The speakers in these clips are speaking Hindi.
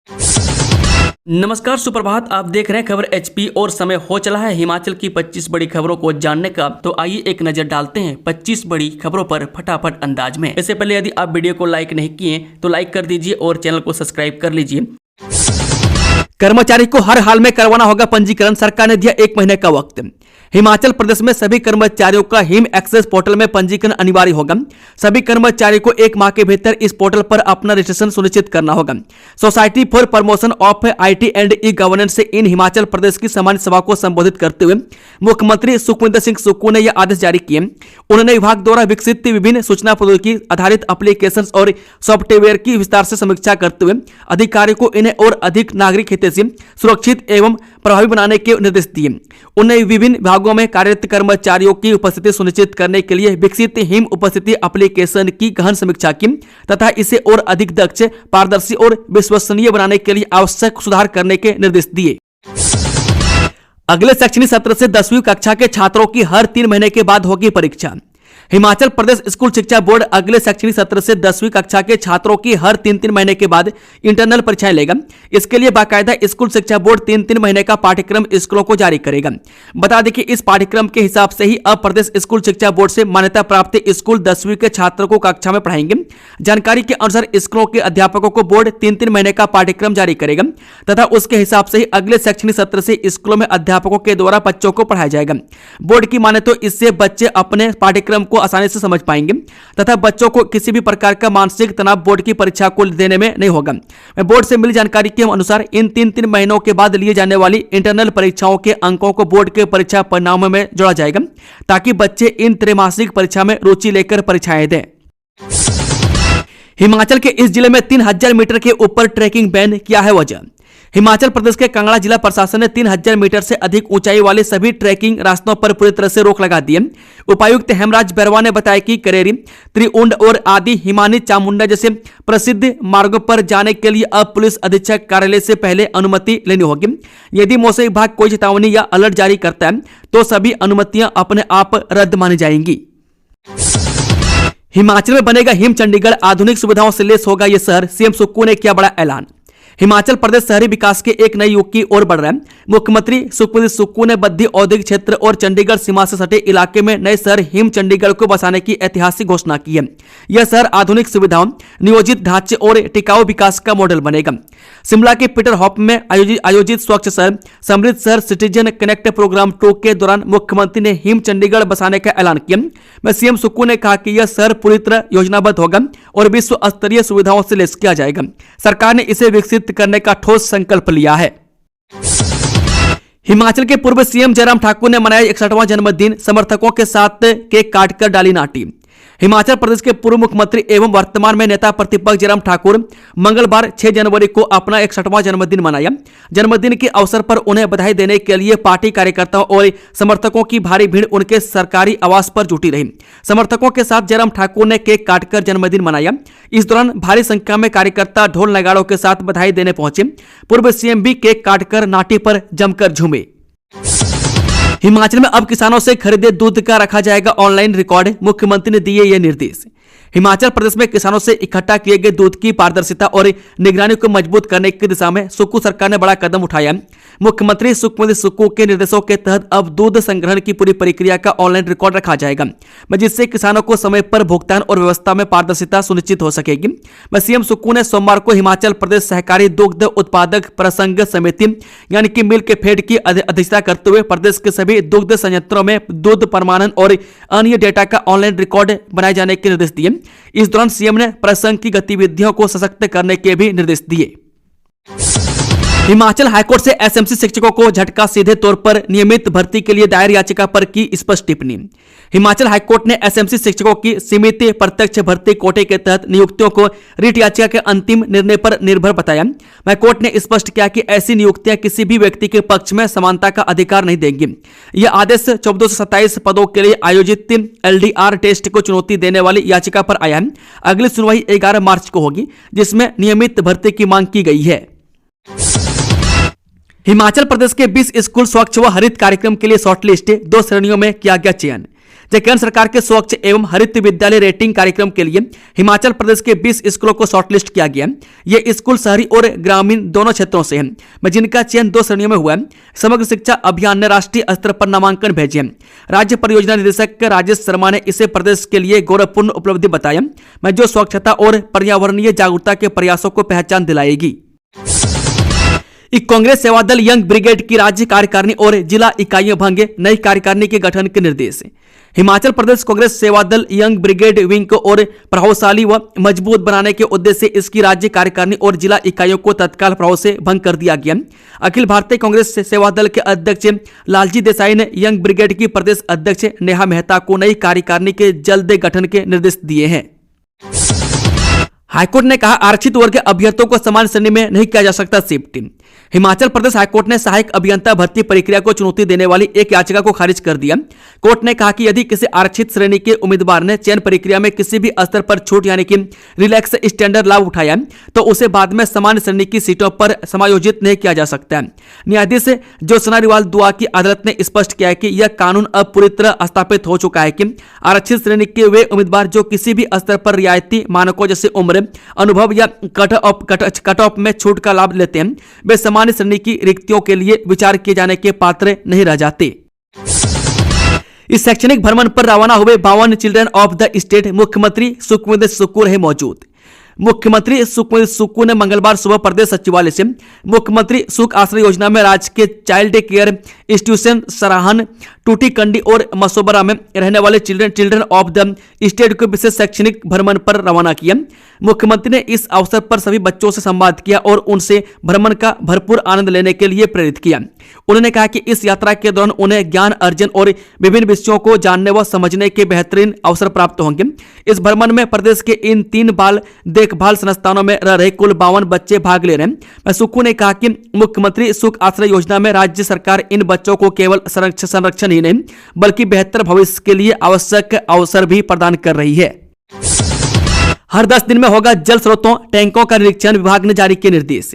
नमस्कार, सुप्रभात। आप देख रहे हैं खबर एचपी और समय हो चला है हिमाचल की 25 बड़ी खबरों को जानने का। तो आइए एक नजर डालते हैं 25 बड़ी खबरों पर फटाफट अंदाज में। इससे पहले यदि आप वीडियो को लाइक नहीं किए तो लाइक कर दीजिए और चैनल को सब्सक्राइब कर लीजिए। कर्मचारी को हर हाल में करवाना होगा पंजीकरण, सरकार ने दिया 1 महीने का वक्त। हिमाचल प्रदेश में सभी कर्मचारियों का हिम एक्सेस पोर्टल में पंजीकरण अनिवार्य होगा। सभी कर्मचारियों को 1 माह के भीतर इस पोर्टल पर अपना रजिस्ट्रेशन सुनिश्चित करना होगा। Society for promotion of IT and e governance से इन हिमाचल प्रदेश की सामान्य सभा को संबोधित करते हुए मुख्यमंत्री सुखविंदर सिंह सुक्खू ने यह आदेश जारी किए। उन्होंने विभाग द्वारा विकसित विभिन्न सूचना प्रौद्योगिकी आधारित एप्लीकेशन और सॉफ्टवेयर की विस्तार से समीक्षा करते हुए अधिकारियों को इन्हें और अधिक नागरिक हितैषी, सुरक्षित एवं प्रभावी बनाने के निर्देश दिए। उन्हें विभिन्न विभागों में कार्यरत कर्मचारियों की उपस्थिति सुनिश्चित करने के लिए विकसित हिम उपस्थिति एप्लीकेशन की गहन समीक्षा की तथा इसे और अधिक दक्ष, पारदर्शी और विश्वसनीय बनाने के लिए आवश्यक सुधार करने के निर्देश दिए। अगले शैक्षणिक सत्र से 10वीं कक्षा के छात्रों की हर 3 महीने के बाद होगी परीक्षा। हिमाचल प्रदेश स्कूल शिक्षा बोर्ड अगले शैक्षणिक सत्र से 10वीं कक्षा के छात्रों की हर 3-3 महीने के बाद इंटरनल परीक्षाएं लेगा। इसके लिए बाकायदा स्कूल शिक्षा बोर्ड 3-3 महीने का पाठ्यक्रम स्कूलों को जारी करेगा। बता दें कि इस पाठ्यक्रम के हिसाब से ही अब प्रदेश स्कूल शिक्षा बोर्ड से मान्यता प्राप्त स्कूल 10वीं के छात्रों को कक्षा में पढ़ाएंगे। जानकारी के अनुसार स्कूलों के अध्यापकों को बोर्ड 3-3 महीने का पाठ्यक्रम जारी करेगा तथा उसके हिसाब से ही अगले शैक्षणिक सत्र से स्कूलों में अध्यापकों के द्वारा बच्चों को पढ़ाया जाएगा। बोर्ड की माने तो इससे बच्चे अपने पाठ्यक्रम को आसानी से समझ पाएंगे तथा बच्चों को किसी भी प्रकार का मानसिक तनाव बोर्ड की परीक्षा को देने में नहीं होगा। बोर्ड से मिली जानकारी के अनुसार इन 3-3 महीनों के बाद लिए जाने वाली इंटरनल परीक्षाओं के अंकों को बोर्ड के परीक्षा परिणामों में जोड़ा जाएगा ताकि बच्चे इन त्रैमासिक परीक्षा में रुचि लेकर परीक्षाएं दें। हिमाचल के इस जिले में 3000 मीटर के ऊपर ट्रैकिंग बैन किया है वजह। हिमाचल प्रदेश के कांगड़ा जिला प्रशासन ने 3000 मीटर से अधिक ऊंचाई वाले सभी ट्रैकिंग रास्तों पर पूरी तरह से रोक लगा दी है। उपायुक्त हेमराज बैरवा ने बताया कि करेरी, त्रिउंड और आदि हिमानी चामुंडा जैसे प्रसिद्ध मार्गों पर जाने के लिए अब पुलिस अधीक्षक कार्यालय से पहले अनुमति लेनी होगी। यदि मौसम विभाग कोई चेतावनी या अलर्ट जारी करता है तो सभी अनुमतियां अपने आप रद्द मानी जाएंगी। हिमाचल में बनेगा हिम चंडीगढ़, आधुनिक सुविधाओं से लेस होगा यह शहर, सीएम सुक्खू ने किया बड़ा ऐलान। हिमाचल प्रदेश शहरी विकास के एक नए युग की ओर बढ़ रहा है। मुख्यमंत्री सुखविंदर सुक्खू ने बद्दी औद्योगिक क्षेत्र और चंडीगढ़ सीमा से सटे इलाके में नए शहर हिम चंडीगढ़ को बसाने की ऐतिहासिक घोषणा की है। यह शहर आधुनिक सुविधाओं, नियोजित ढांचे और टिकाऊ विकास का मॉडल बनेगा। शिमला के पीटर हॉप में आयोजित स्वच्छ शहर समृद्ध शहर सिटीजन कनेक्ट प्रोग्राम 2 के दौरान मुख्यमंत्री ने हिम चंडीगढ़ बसाने का ऐलान किया। में सीएम सुक्खू ने कहा कि यह शहर पूरी तरह योजनाबद्ध होगा और विश्व स्तरीय सुविधाओं से लैस किया जाएगा। सरकार ने इसे विकसित करने का ठोस संकल्प लिया है। हिमाचल के पूर्व सीएम जयराम ठाकुर ने मनाया 61वां जन्मदिन, समर्थकों के साथ केक काटकर डाली नाटी। हिमाचल प्रदेश के पूर्व मुख्यमंत्री एवं वर्तमान में नेता प्रतिपक्ष जयराम ठाकुर मंगलवार 6 जनवरी को अपना 61वां जन्मदिन मनाया। जन्मदिन के अवसर पर उन्हें बधाई देने के लिए पार्टी कार्यकर्ताओं और समर्थकों की भारी भीड़ उनके सरकारी आवास पर जुटी रही। समर्थकों के साथ जयराम ठाकुर ने केक काटकर जन्मदिन मनाया। इस दौरान भारी संख्या में कार्यकर्ता ढोल नगाड़ों के साथ बधाई देने पहुंचे। पूर्व सीएम भी केक काटकर नाटी पर जमकर झूमे। हिमाचल में अब किसानों से खरीदे दूध का रखा जाएगा ऑनलाइन रिकॉर्ड, मुख्यमंत्री ने दिए ये निर्देश। हिमाचल प्रदेश में किसानों से इकट्ठा किए गए दूध की पारदर्शिता और निगरानी को मजबूत करने की दिशा में सुक्खू सरकार ने बड़ा कदम उठाया। मुख्यमंत्री सुखविंदर सुक्खू के निर्देशों के तहत अब दूध संग्रहण की पूरी प्रक्रिया का ऑनलाइन रिकॉर्ड रखा जाएगा, जिससे किसानों को समय पर भुगतान और व्यवस्था में पारदर्शिता सुनिश्चित हो सकेगी। सीएम सुक्खू ने सोमवार को हिमाचल प्रदेश सहकारी दुग्ध उत्पादक प्रसंघ समिति यानी कि मिल्क फेड की अध्यक्षता करते हुए प्रदेश के सभी दुग्ध संयंत्रों में दूध प्रमाणन और अन्य डेटा का ऑनलाइन रिकॉर्ड बनाए जाने के निर्देश दिए। इस दौरान सीएम ने प्रसंघ की गतिविधियों को सशक्त करने के भी निर्देश दिए। हिमाचल हाईकोर्ट से एसएमसी शिक्षकों को झटका, सीधे तौर पर नियमित भर्ती के लिए दायर याचिका पर की स्पष्ट टिप्पणी। हिमाचल हाईकोर्ट ने एसएमसी शिक्षकों की सीमित प्रत्यक्ष भर्ती कोटे के तहत नियुक्तियों को रिट याचिका के अंतिम निर्णय पर निर्भर बताया। हाईकोर्ट ने स्पष्ट किया कि ऐसी नियुक्तियां किसी भी व्यक्ति के पक्ष में समानता का अधिकार नहीं देंगी। यह आदेश 1427 पदों के लिए आयोजित एलडीआर टेस्ट को चुनौती देने वाली याचिका पर आया है। अगली सुनवाई 11 मार्च को होगी, जिसमें नियमित भर्ती की मांग की गई है। हिमाचल प्रदेश के 20 स्कूल स्वच्छ व हरित कार्यक्रम के लिए शॉर्टलिस्ट, 2 श्रेणियों में किया गया चयन। जब केंद्र सरकार के स्वच्छ एवं हरित विद्यालय रेटिंग कार्यक्रम के लिए हिमाचल प्रदेश के 20 स्कूलों को शॉर्टलिस्ट किया गया। ये स्कूल शहरी और ग्रामीण दोनों क्षेत्रों से हैं, जिनका चयन 2 श्रेणियों में हुआ है। समग्र शिक्षा अभियान ने राष्ट्रीय स्तर पर नामांकन भेजे हैं। राज्य परियोजना निदेशक राजेश शर्मा ने इसे प्रदेश के लिए गौरवपूर्ण उपलब्धि बताया, जो स्वच्छता और पर्यावरणीय जागरूकता के प्रयासों को पहचान दिलाएगी। कांग्रेस सेवादल यंग ब्रिगेड की राज्य कार्यकारिणी और जिला इकाइयां भंगे, नई कार्यकारिणी के गठन के निर्देश। Himachal Pradesh Congress Sevadal young brigade wing को और प्रभावशाली व मजबूत बनाने के उद्देश्य से इसकी राज्य कार्यकारिणी और जिला इकाइयों को तत्काल प्रभाव से भंग कर दिया गया। अखिल भारतीय कांग्रेस सेवादल के अध्यक्ष लालजी देसाई ने यंग ब्रिगेड की प्रदेश अध्यक्ष नेहा मेहता को नई कार्यकारिणी के जल्द गठन के निर्देश दिए हैं। हाईकोर्ट ने कहा, आरक्षित वर्ग के अभ्यर्थियों को समान श्रेणी में नहीं किया जा सकता शिफ्ट। हिमाचल प्रदेश हाईकोर्ट ने सहायक अभियंता भर्ती प्रक्रिया को चुनौती देने वाली एक याचिका को खारिज कर दिया। कोर्ट ने कहा कि यदि किसी आरक्षित श्रेणी के उम्मीदवार ने चयन प्रक्रिया में किसी भी स्तर पर छूट यानी कि रिलैक्स स्टैंडर्ड लाभ उठाया तो उसे बाद में समान श्रेणी की सीटों पर समायोजित नहीं किया जा सकता। न्यायाधीश ज्योत्सना रिवाल दुआ की अदालत ने स्पष्ट किया है कि यह कानून अब पूरी तरह स्थापित हो चुका है कि आरक्षित श्रेणी के वे उम्मीदवार जो किसी भी स्तर पर रियायती मानकों जैसे उम्र, अनुभव या कट ऑफ में छूट का लाभ लेते हैं, वे सामान्य श्रेणी की रिक्तियों के लिए विचार किए जाने के पात्र नहीं रह जाते। इस शैक्षणिक भ्रमण पर रवाना हुए 52 चिल्ड्रन ऑफ द स्टेट मुख्यमंत्री सुखविंदर सुक्खू रहे मौजूद। मुख्यमंत्री सुखविंदर सुक्खू ने मंगलवार सुबह प्रदेश सचिवालय से मुख्यमंत्री सुख आश्रय योजना में राज्य के child care institution Sarahan, Tutikandi और मसोबरा में रहने वाले चिल्ड्रन ऑफ द स्टेट को विशेष शैक्षणिक भ्रमण पर रवाना किया। मुख्यमंत्री ने इस अवसर पर सभी बच्चों से संवाद किया और उनसे भ्रमण का भरपूर आनंद लेने के लिए प्रेरित किया। उन्होंने कहा कि इस यात्रा के दौरान उन्हें ज्ञान अर्जन और विभिन्न विषयों को जानने व समझने के बेहतरीन अवसर प्राप्त होंगे। इस भ्रमण में प्रदेश के इन 3 बाल देखभाल संस्थानों में रह रहे कुल 52 बच्चे भाग ले रहे हैं। सुक्खू ने कहा कि मुख्यमंत्री सुख आश्रय योजना में राज्य सरकार इन बच्चों को केवल संरक्षण ही नहीं बल्कि बेहतर भविष्य के लिए आवश्यक अवसर भी प्रदान कर रही है। हर 10 दिन में होगा जल स्रोतों टैंकों का निरीक्षण, विभाग ने जारी किए निर्देश।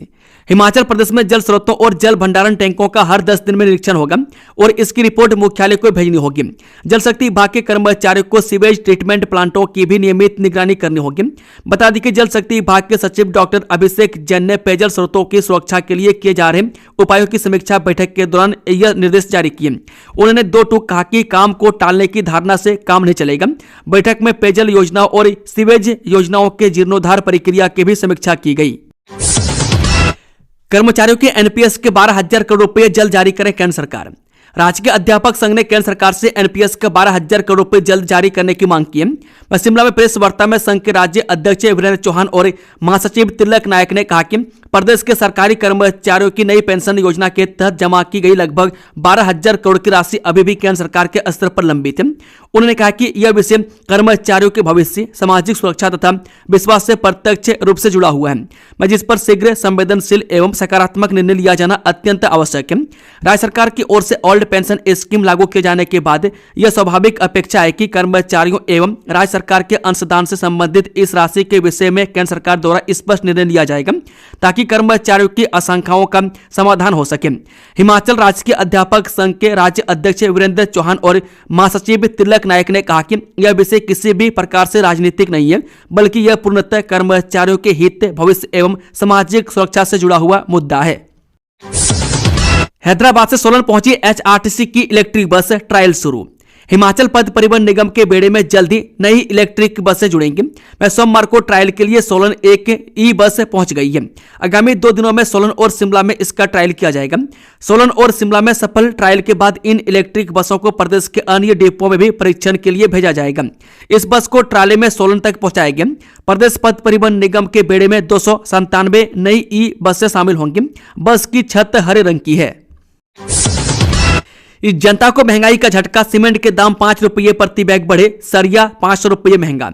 हिमाचल प्रदेश में जल स्रोतों और जल भंडारण टैंकों का हर 10 दिन में निरीक्षण होगा और इसकी रिपोर्ट मुख्यालय को भेजनी होगी। जल शक्ति विभाग के कर्मचारियों को सीवेज ट्रीटमेंट प्लांटों की भी नियमित निगरानी करनी होगी। बता दें कि जल शक्ति विभाग के सचिव डॉक्टर अभिषेक जैन ने पेयजल स्रोतों की सुरक्षा के लिए किए जा रहे उपायों की समीक्षा बैठक के दौरान यह निर्देश जारी किए। उन्होंने 2 टूक कहा कि काम को टालने की धारणा से काम नहीं चलेगा। बैठक में पेयजल योजनाओं और सीवेज योजनाओं के जीर्णोद्धार प्रक्रिया की भी समीक्षा की गई। कर्मचारियों के एनपीएस के 12,000 करोड़ रुपए जल्द जारी करे केंद्र सरकार। राज्य के अध्यापक संघ ने केंद्र सरकार से एनपीएस के 12,000 करोड़ रुपए जल्द जारी करने की मांग की है। शिमला में प्रेस वार्ता में संघ के राज्य अध्यक्ष वीरेंद्र चौहान और महासचिव तिलक नायक ने कहा कि प्रदेश के सरकारी कर्मचारियों की नई पेंशन योजना के तहत जमा की गई लगभग 12,000 करोड़ की राशि अभी भी केंद्र सरकार के स्तर पर लंबित है। उन्होंने कहा कि यह विषय कर्मचारियों के भविष्य, सामाजिक सुरक्षा तथा विश्वास से प्रत्यक्ष रूप से जुड़ा हुआ है, जिस पर शीघ्र संवेदनशील एवं सकारात्मक निर्णय लिया जाना अत्यंत आवश्यक है। राज्य सरकार की ओर से ओल्ड पेंशन स्कीम लागू किए जाने के बाद यह स्वाभाविक अपेक्षा है कि कर्मचारियों एवं राज्य सरकार के अंशदान से संबंधित इस राशि के विषय में केंद्र सरकार द्वारा स्पष्ट निर्णय लिया जाएगा ताकि कर्मचारियों की आशंकाओं का समाधान हो सके। हिमाचल राज्य के अध्यापक संघ के राज्य अध्यक्ष वीरेंद्र चौहान और महासचिव तिलक नायक ने कहा कि यह विषय किसी भी प्रकार से राजनीतिक नहीं है बल्कि यह पूर्णतः कर्मचारियों के हित, भविष्य एवं सामाजिक सुरक्षा से जुड़ा हुआ मुद्दा है। हैदराबाद से सोलन पहुंची एचआरटीसी की इलेक्ट्रिक बस ट्रायल शुरू। हिमाचल पथ परिवहन निगम के बेड़े में जल्दी नई इलेक्ट्रिक बसें जुड़ेंगी। सोमवार को ट्रायल के लिए सोलन एक ई बस पहुंच गई है। आगामी 2 दिनों में सोलन और शिमला में इसका ट्रायल किया जाएगा। सोलन और शिमला में सफल ट्रायल के बाद इन इलेक्ट्रिक बसों को प्रदेश के अन्य डिपो में भी परीक्षण के लिए भेजा जाएगा। इस बस को ट्रायल में सोलन तक पहुंचाया गया। प्रदेश पथ परिवहन निगम के बेड़े में 297 नई ई बसें शामिल होंगी। बस की छत हरे रंग की है। इस जनता को महंगाई का झटका, सीमेंट के दाम 5 रुपये प्रति बैग बढ़े, सरिया 500 रुपये महंगा।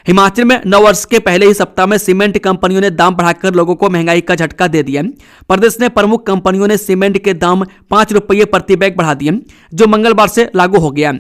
हिमाचल में नववर्ष के पहले ही सप्ताह में सीमेंट कंपनियों ने दाम बढ़ाकर लोगों को महंगाई का झटका दे दिया। प्रदेश में प्रमुख कंपनियों ने सीमेंट के दाम 5 रुपये प्रति बैग बढ़ा दिए, जो मंगलवार से लागू हो गया।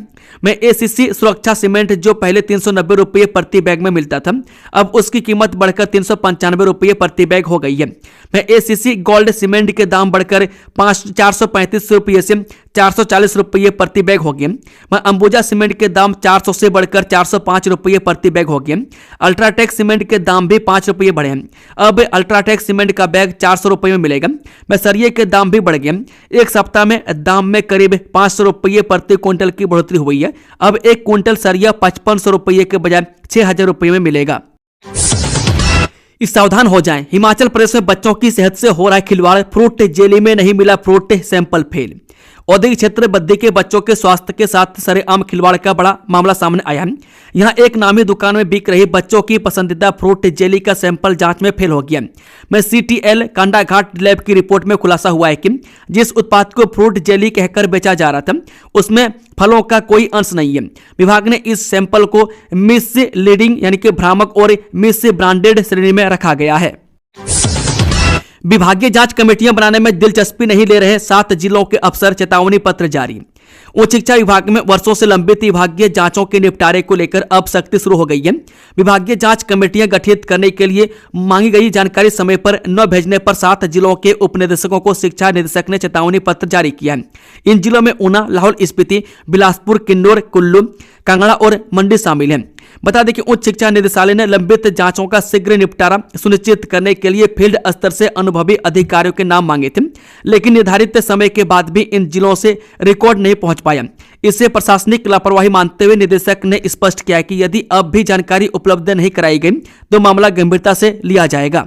में एसीसी सुरक्षा सीमेंट जो पहले 390 रुपये प्रति बैग में मिलता था, अब उसकी कीमत बढ़कर 395 रुपये प्रति बैग हो गई है। में एसीसी गोल्ड सीमेंट के दाम बढ़कर 435 रुपये से 440 रुपये प्रति बैग हो गए। में अंबुजा सीमेंट के दाम 400 से बढ़कर 405 रुपये प्रति बैग हो गए। अल्ट्राटेक सीमेंट के दाम भी 5 रुपये बढ़े हैं, अब अल्ट्राटेक सीमेंट का बैग 400 रुपये में मिलेगा। में सरिये के दाम भी बढ़ गए, एक सप्ताह में दाम में करीब 500 रुपये प्रति क्विंटल की बढ़ोतरी हुई है। अब एक क्विंटल सरिया 5500 रुपये के बजाय 6000 रुपये में मिलेगा। इस सावधान हो जाएं, हिमाचल प्रदेश में बच्चों की सेहत से हो रहा है खिलवाड़, फ्रूट जेली में नहीं मिला फ्रूट, सैंपल फेल। औद्योगिक क्षेत्र बद्दी के बच्चों के स्वास्थ्य के साथ सरेआम खिलवाड़ का बड़ा मामला सामने आया है। यहां एक नामी दुकान में बिक रही बच्चों की पसंदीदा फ्रूट जेली का सैंपल जांच में फेल हो गया। में सीटीएल कांडाघाट लैब की रिपोर्ट में खुलासा हुआ है कि जिस उत्पाद को फ्रूट जेली कहकर बेचा जा रहा था उसमें फलों का कोई अंश नहीं है। विभाग ने इस सैंपल को मिसलीडिंग यानी कि भ्रामक और मिस ब्रांडेड श्रेणी में रखा गया है। विभागीय जांच कमेटियां बनाने में दिलचस्पी नहीं ले रहे 7 जिलों के अफसर, चेतावनी पत्र जारी। उच्च शिक्षा विभाग में वर्षों से लंबित विभागीय जांचों के निपटारे को लेकर अब सख्ती शुरू हो गई है। विभागीय जांच कमेटियां गठित करने के लिए मांगी गई जानकारी समय पर न भेजने पर 7 जिलों के उपनिदेशकों को शिक्षा निदेशक ने चेतावनी पत्र जारी किया है। इन जिलों में ऊना, लाहौल स्पीति, बिलासपुर, किन्नौर, कुल्लू, कांगड़ा और मंडी शामिल हैं। बता दें कि उच्च शिक्षा निदेशालय ने लंबित जांचों का शीघ्र निपटारा सुनिश्चित करने के लिए फील्ड स्तर से अनुभवी अधिकारियों के नाम मांगे थे, लेकिन निर्धारित समय के बाद भी इन जिलों से रिकॉर्ड नहीं पहुंच पाया। इससे प्रशासनिक लापरवाही मानते हुए निदेशक ने स्पष्ट किया कि यदि अब भी जानकारी उपलब्ध नहीं कराई गई तो मामला गंभीरता से लिया जाएगा।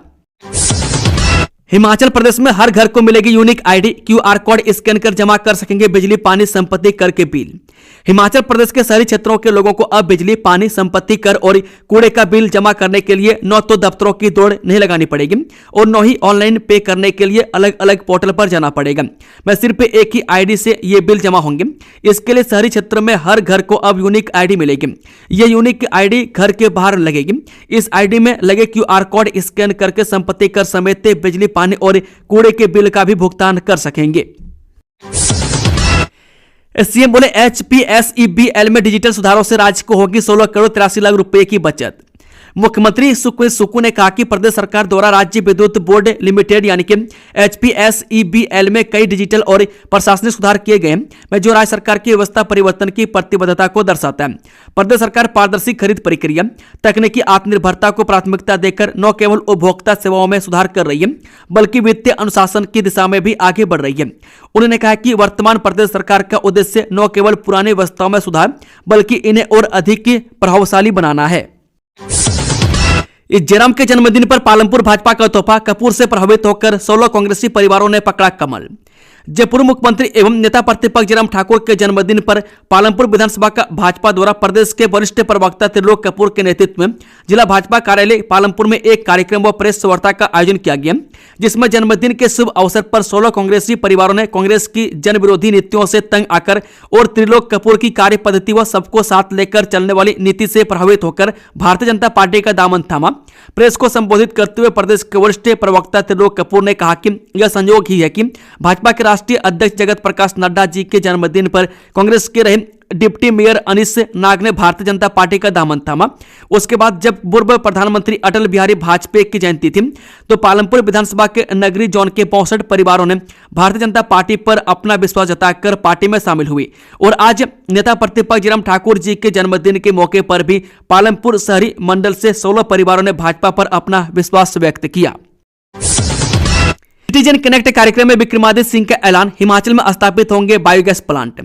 हिमाचल प्रदेश में हर घर को मिलेगी unique ID, QR code scan कर जमा कर सकेंगे बिजली, पानी, संपत्ति कर के बिल। हिमाचल प्रदेश के शहरी क्षेत्रों के लोगों को अब बिजली, पानी, संपत्ति कर और कूड़े का बिल जमा करने के लिए न तो दफ्तरों की दौड़ नहीं लगानी पड़ेगी और न ही ऑनलाइन पे करने के लिए अलग अलग पोर्टल पर जाना पड़ेगा। मैं सिर्फ एक ही आईडी से ये बिल जमा होंगे। इसके लिए शहरी क्षेत्र में हर घर को अब यूनिक आईडी मिलेगी। ये यूनिक आईडी घर के बाहर लगेगी। इस आईडी में लगे क्यूआर कोड स्कैन करके संपत्ति कर समेत बिजली, पानी और कूड़े के बिल का भी भुगतान कर सकेंगे। सीएम बोले HPSEBL में डिजिटल सुधारों से राज्य को होगी 16 करोड़ 83 लाख रुपए की बचत। मुख्यमंत्री सुक्खू ने कहा कि प्रदेश सरकार द्वारा राज्य विद्युत बोर्ड लिमिटेड यानी कि HPSEBL में कई डिजिटल और प्रशासनिक सुधार किए गए हैं, जो राज्य सरकार की व्यवस्था परिवर्तन की प्रतिबद्धता को दर्शाता है। प्रदेश सरकार पारदर्शी खरीद प्रक्रिया, तकनीकी आत्मनिर्भरता को प्राथमिकता देकर न केवल उपभोक्ता सेवाओं में सुधार कर रही है बल्कि वित्तीय अनुशासन की दिशा में भी आगे बढ़ रही है। उन्होंने कहा कि वर्तमान प्रदेश सरकार का उद्देश्य न केवल पुरानी व्यवस्थाओं में सुधार बल्कि इन्हें और अधिक प्रभावशाली बनाना है। इस जयराम के जन्मदिन पर पालमपुर भाजपा का तोहफा, कपूर से प्रभावित होकर 16 कांग्रेसी परिवारों ने पकड़ा कमल। जयपुर मुख्यमंत्री एवं नेता प्रतिपक्ष जयराम ठाकुर के जन्मदिन पर पालमपुर विधानसभा का भाजपा द्वारा प्रदेश के वरिष्ठ प्रवक्ता त्रिलोक कपूर के नेतृत्व में जिला भाजपा कार्यालय पालमपुर में एक कार्यक्रम व प्रेस वार्ता का आयोजन किया गया, जिसमें जन्मदिन के शुभ अवसर पर 16 कांग्रेसी परिवारों ने कांग्रेस की जन विरोधी नीतियों से तंग आकर और त्रिलोक कपूर की कार्य पद्धति व सबको साथ लेकर चलने वाली नीति से प्रभावित होकर भारतीय जनता पार्टी का दामन थामा। प्रेस को संबोधित करते हुए प्रदेश के वरिष्ठ प्रवक्ता त्रिलोक कपूर ने कहा कि यह संयोग ही है कि भाजपा के राष्ट्रीय अध्यक्ष जगत प्रकाश नड्डा जी के जन्मदिन पर कांग्रेस के रहे डिप्टी मेयर अनीस नाग ने भारतीय जनता पार्टी का दामन थामा। उसके बाद जब पूर्व प्रधानमंत्री अटल बिहारी वाजपेयी की जयंती थी तो पालमपुर विधानसभा के नगरी जोन के 65 परिवारों ने भारतीय जनता पार्टी पर अपना विश्वास जताकर पार्टी में शामिल हुई और आज नेता प्रतिपक्ष जयराम ठाकुर जी के जन्मदिन के मौके पर भी पालमपुर शहरी मंडल से 16 परिवारों ने भाजपा पर अपना विश्वास व्यक्त किया। सिटीजन कनेक्ट कार्यक्रम में विक्रमादित्य सिंह का ऐलान, हिमाचल में स्थापित होंगे बायोगैस प्लांट।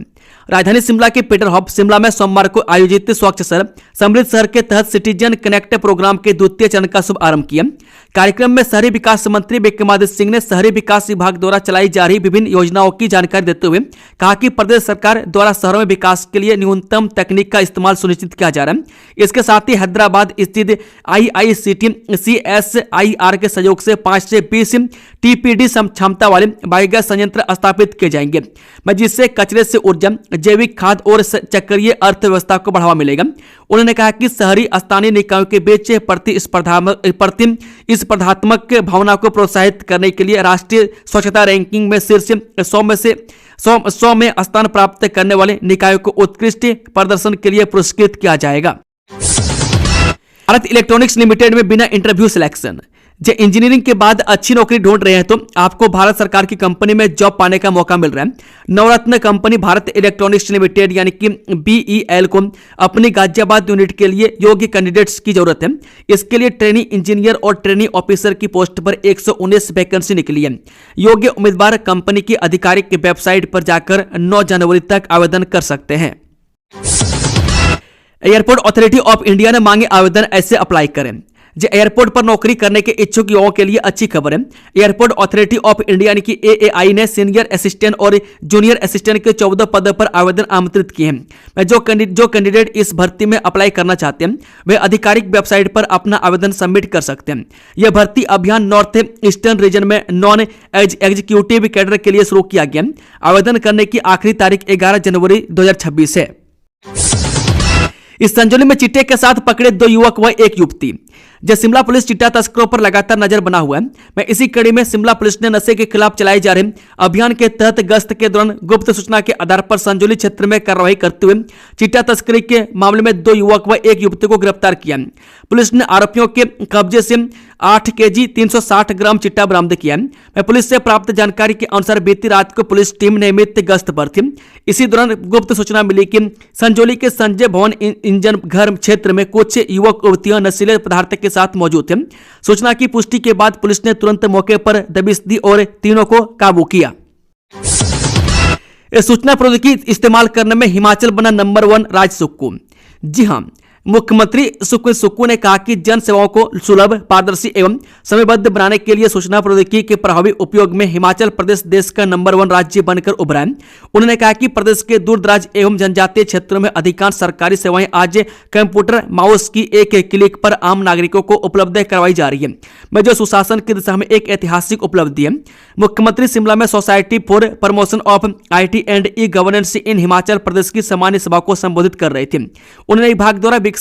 राजधानी शिमला के पीटर हब शिमला में सोमवार को आयोजित स्वच्छ शहर समृद्ध शहर के तहत सिटीजन कनेक्ट प्रोग्राम के द्वितीय चरण का शुभारंभ किया। कार्यक्रम में शहरी विकास मंत्री विक्रमादित्य सिंह ने शहरी विकास विभाग द्वारा चलाई जा रही विभिन्न योजनाओं की जानकारी देते हुए कहा कि प्रदेश सरकार द्वारा शहरों में विकास के लिए न्यूनतम तकनीक का इस्तेमाल सुनिश्चित किया जा रहा है। इसके साथ ही हैदराबाद स्थित IICT CSIR के सहयोग से 5 से 20 TPD क्षमता वाले बायोगैस संयंत्र स्थापित किए जाएंगे, जिससे कचरे से ऊर्जा, जैविक खाद और चक्रीय अर्थव्यवस्था को बढ़ावा मिलेगा। उन्होंने कहा कि शहरी स्थानीय निकायों के बीच प्रतिस्पर्धात्मक भावना को प्रोत्साहित करने के लिए राष्ट्रीय स्वच्छता रैंकिंग में शीर्ष 100 में स्थान प्राप्त करने वाले निकायों को उत्कृष्ट प्रदर्शन के लिए पुरस्कृत किया जाएगा। भारत इलेक्ट्रॉनिक्स लिमिटेड में बिना इंटरव्यू सिलेक्शन। जो इंजीनियरिंग के बाद अच्छी नौकरी ढूंढ रहे हैं तो आपको भारत सरकार की कंपनी में जॉब पाने का मौका मिल रहा है। नवरत्न कंपनी भारत इलेक्ट्रॉनिक्स लिमिटेड यानी कि BEL को अपनी गाजियाबाद यूनिट के लिए योग्य कैंडिडेट्स की जरूरत है। इसके लिए ट्रेनी इंजीनियर और ट्रेनी ऑफिसर की पोस्ट पर 119 वैकेंसी निकली है। योग्य उम्मीदवार कंपनी की आधिकारिक वेबसाइट पर जाकर 9 जनवरी तक आवेदन कर सकते हैं। एयरपोर्ट अथॉरिटी ऑफ इंडिया ने मांगे आवेदन, ऐसे अप्लाई करें। जो एयरपोर्ट पर नौकरी करने के इच्छुक युवाओं के लिए अच्छी खबर है। एयरपोर्ट अथॉरिटी ऑफ इंडिया यानी कि AAI ने सीनियर असिस्टेंट और जूनियर असिस्टेंट के 14 पदों पर आवेदन आमंत्रित किए हैं। जो कैंडिडेट इस भर्ती में अप्लाई करना चाहते हैं वे आधिकारिक वेबसाइट पर अपना आवेदन सबमिट कर सकते हैं। यह भर्ती अभियान नॉर्थ ईस्टर्न रीजन में नॉन एग्जीक्यूटिव कैडर के लिए शुरू किया गया। आवेदन करने की आखिरी तारीख 11 जनवरी 2026 है। इस संजौली में चिट्टे के साथ पकड़े 2 युवक व 1 युवती। जब शिमला पुलिस चिट्टा तस्करों पर लगातार नजर बना हुआ है। मैं इसी कड़ी में शिमला पुलिस ने नशे के खिलाफ चलाए जा रहे अभियान के तहत गश्त के दौरान गुप्त सूचना के आधार पर संजौली क्षेत्र में कार्रवाई करते हुए चिट्टा तस्करी के मामले में 2 युवक व 1 युवती को गिरफ्तार किया। पुलिस ने आरोपियों के कब्जे से 8 kg 360 ग्राम चिट्टा बरामद किया। मैं पुलिस से प्राप्त जानकारी के अनुसार बीती रात को पुलिस टीम नियमित गश्त पर थी। इसी दौरान गुप्त सूचना मिली कि संजौली के संजय भवन इंजन घर क्षेत्र में कुछ युवक युवतियां नशीले पदार्थ के साथ मौजूद थे। सूचना की पुष्टि के बाद पुलिस ने तुरंत मौके पर दबिश दी और तीनों को काबू किया। सूचना प्रौद्योगिकी इस्तेमाल करने में हिमाचल बना नंबर 1 राज्य। सुक्कू। जी हां, मुख्यमंत्री सुखविंदर सुक्खू ने कहा कि जन सेवाओं को सुलभ, पारदर्शी एवं समयबद्ध बनाने के लिए सूचना प्रौद्योगिकी के प्रभावी उपयोग में हिमाचल प्रदेश देश का नंबर 1 राज्य बनकर उभरा है। उन्होंने कहा कि प्रदेश के दूरदराज एवं जनजातीय क्षेत्रों में अधिकांश सरकारी सेवाएं आज कंप्यूटर माउस की एक क्लिक पर आम नागरिकों को उपलब्ध करवाई जा रही है, में जो सुशासन की दिशा में एक ऐतिहासिक उपलब्धि है। मुख्यमंत्री शिमला में society for promotion of IT and e governance in Himachal Pradesh की सामान्य सभा को संबोधित कर रहे थे। उन्होंने विभाग द्वारा विकसित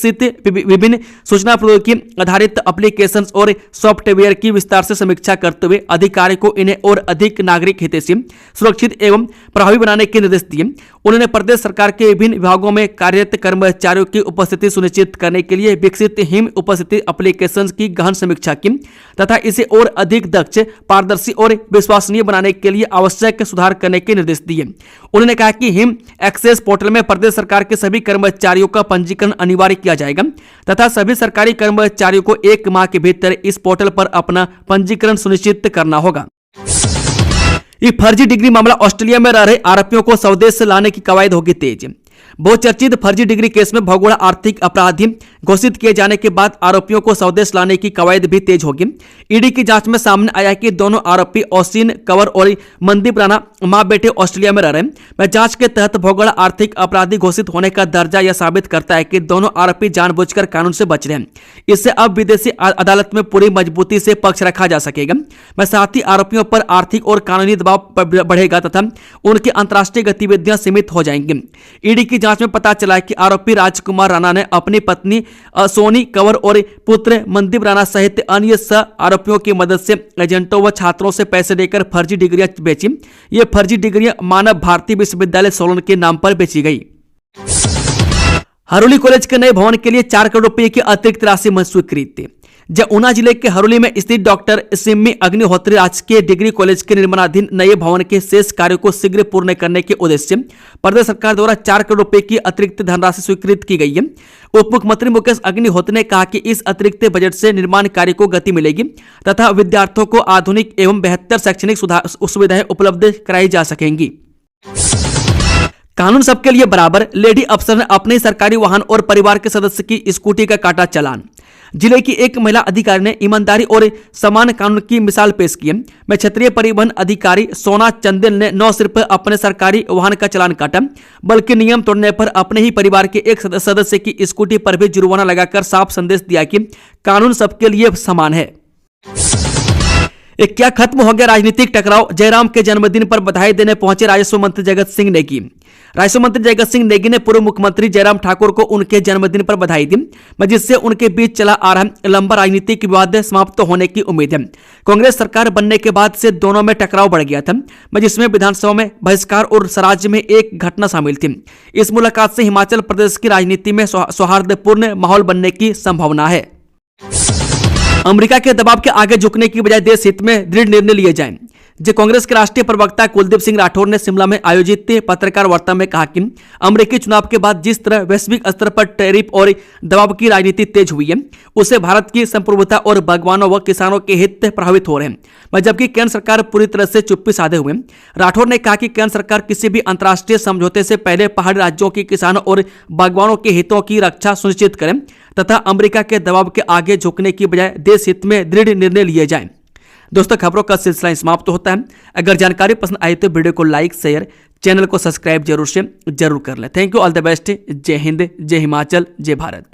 विभिन्न सूचना प्रौद्योगिकी आधारित एप्लीकेशंस और सॉफ्टवेयर की विस्तार से समीक्षा करते हुए अधिकारियों को इन्हें और अधिक नागरिक हितैषी, सुरक्षित एवं प्रभावी बनाने के निर्देश दिए। उन्होंने प्रदेश सरकार के विभिन्न विभागों में कार्यरत कर्मचारियों की उपस्थिति सुनिश्चित करने के लिए विकसित हिम उपस्थिति एप्लीकेशंस की गहन समीक्षा की तथा इसे और अधिक दक्ष, पारदर्शी और विश्वसनीय बनाने के लिए आवश्यक सुधार करने के निर्देश दिए। उन्होंने कहा कि हिम एक्सेस पोर्टल में प्रदेश सरकार के सभी कर्मचारियों का पंजीकरण अनिवार्य किया जाएगा तथा सभी सरकारी कर्मचारियों को 1 माह के भीतर इस पोर्टल पर अपना पंजीकरण सुनिश्चित करना होगा। ये फर्जी डिग्री मामला। ऑस्ट्रेलिया में रह रहे आरोपियों को स्वदेश से लाने की कवायद होगी तेज। बहुचर्चित फर्जी डिग्री केस में भगोड़ा आर्थिक अपराधी घोषित किए जाने के बाद आरोपियों को स्वदेश लाने की कवायद भी तेज होगी। ईडी की जांच में सामने आया कि दोनों आरोपी ओसिन कंवर और मनदीप राणा मां बेटे ऑस्ट्रेलिया में रह रहे हैं। जांच के तहत भगोड़ा आर्थिक अपराधी घोषित होने का दर्जा यह साबित करता है कि दोनों आरोपी जानबूझकर कानून से बच रहे हैं। इससे अब विदेशी अदालत में पूरी मजबूती से पक्ष रखा जा सकेगा। साथ ही आरोपियों पर आर्थिक और कानूनी दबाव बढ़ेगा तथा उनकी अंतर्राष्ट्रीय गतिविधियां सीमित हो जाएंगी। ईडी की जांच में पता चला कि आरोपी राजकुमार राणा ने अपनी पत्नी सोनी कंवर और पुत्र मनदीप राणा सहित अन्य आरोपियों की मदद से एजेंटों व छात्रों से पैसे लेकर फर्जी डिग्रियां बेची। ये फर्जी डिग्रियां मानव भारती विश्वविद्यालय सोलन के नाम पर बेची गई। हरोली कॉलेज के नए भवन के लिए 4 करोड़ रुपए की अतिरिक्त राशि स्वीकृत। जब ऊना जिले के हरोली में स्थित डॉक्टर सिम्मी अग्निहोत्री राजकीय डिग्री कॉलेज के निर्माणाधीन नए भवन के शेष कार्यों को शीघ्र पूर्ण करने के उद्देश्य प्रदेश सरकार द्वारा 4 करोड़ रुपए की अतिरिक्त धनराशि स्वीकृत की गई है। उप मुख्यमंत्री मुकेश अग्निहोत्री ने कहा कि इस अतिरिक्त बजट से निर्माण कार्य को गति मिलेगी तथा विद्यार्थियों को आधुनिक एवं बेहतर शैक्षणिक सुविधाएं उपलब्ध कराई जा सकेंगी। कानून सबके लिए बराबर। लेडी अफसर ने अपने सरकारी वाहन और परिवार के सदस्य की स्कूटी का काटा चालान। जिले की एक महिला अधिकारी ने ईमानदारी और समान कानून की मिसाल पेश की। में क्षेत्रीय परिवहन अधिकारी सोना चंदेल ने न सिर्फ अपने सरकारी वाहन का चालान काटा बल्कि नियम तोड़ने पर अपने ही परिवार के एक सदस्य की स्कूटी पर भी जुर्माना लगाकर साफ संदेश दिया कि कानून सबके लिए समान है। क्या खत्म हो गया राजनीतिक टकराव। जयराम के जन्मदिन पर बधाई देने पहुंचे राजस्व मंत्री जगत सिंह नेगी। राजस्व मंत्री जयगत सिंह नेगी ने पूर्व मुख्यमंत्री जयराम ठाकुर को उनके जन्मदिन पर बधाई दी, जिससे उनके बीच चला आ रहा लंबा राजनीतिक विवाद समाप्त होने की उम्मीद है। कांग्रेस सरकार बनने के बाद से दोनों में टकराव बढ़ गया था, जिसमें विधानसभा में बहिष्कार और स्वराज्य में एक घटना शामिल थी। इस मुलाकात से हिमाचल प्रदेश की राजनीति में सौहार्दपूर्ण माहौल बनने की संभावना है। अमेरिका के दबाव के आगे झुकने की बजाय देश हित में दृढ़ निर्णय लिए जाएं। कांग्रेस के राष्ट्रीय प्रवक्ता कुलदीप सिंह राठौर ने शिमला में आयोजित पत्रकार वार्ता में कहा कि अमेरिकी चुनाव के बाद जिस तरह वैश्विक स्तर पर टैरिफ और दबाव की राजनीति तेज हुई है, उससे भारत की संप्रभुता और बागवानों व किसानों के हित प्रभावित हो रहे हैं, जबकि केंद्र सरकार पूरी तरह से चुप्पी साधे हुए। राठौर ने कहा कि केंद्र सरकार किसी भी अंतर्राष्ट्रीय समझौते से पहले पहाड़ी राज्यों के किसानों और बागवानों के हितों की रक्षा सुनिश्चित करें तथा अमेरिका के दबाव के आगे झुकने की बजाय देश हित में दृढ़ निर्णय लिए जाएं। दोस्तों, खबरों का सिलसिला समाप्त होता है। अगर जानकारी पसंद आई तो वीडियो को लाइक शेयर, चैनल को सब्सक्राइब जरूर कर लें। Thank you, all the best. जय हिंद, जय हिमाचल, जय भारत।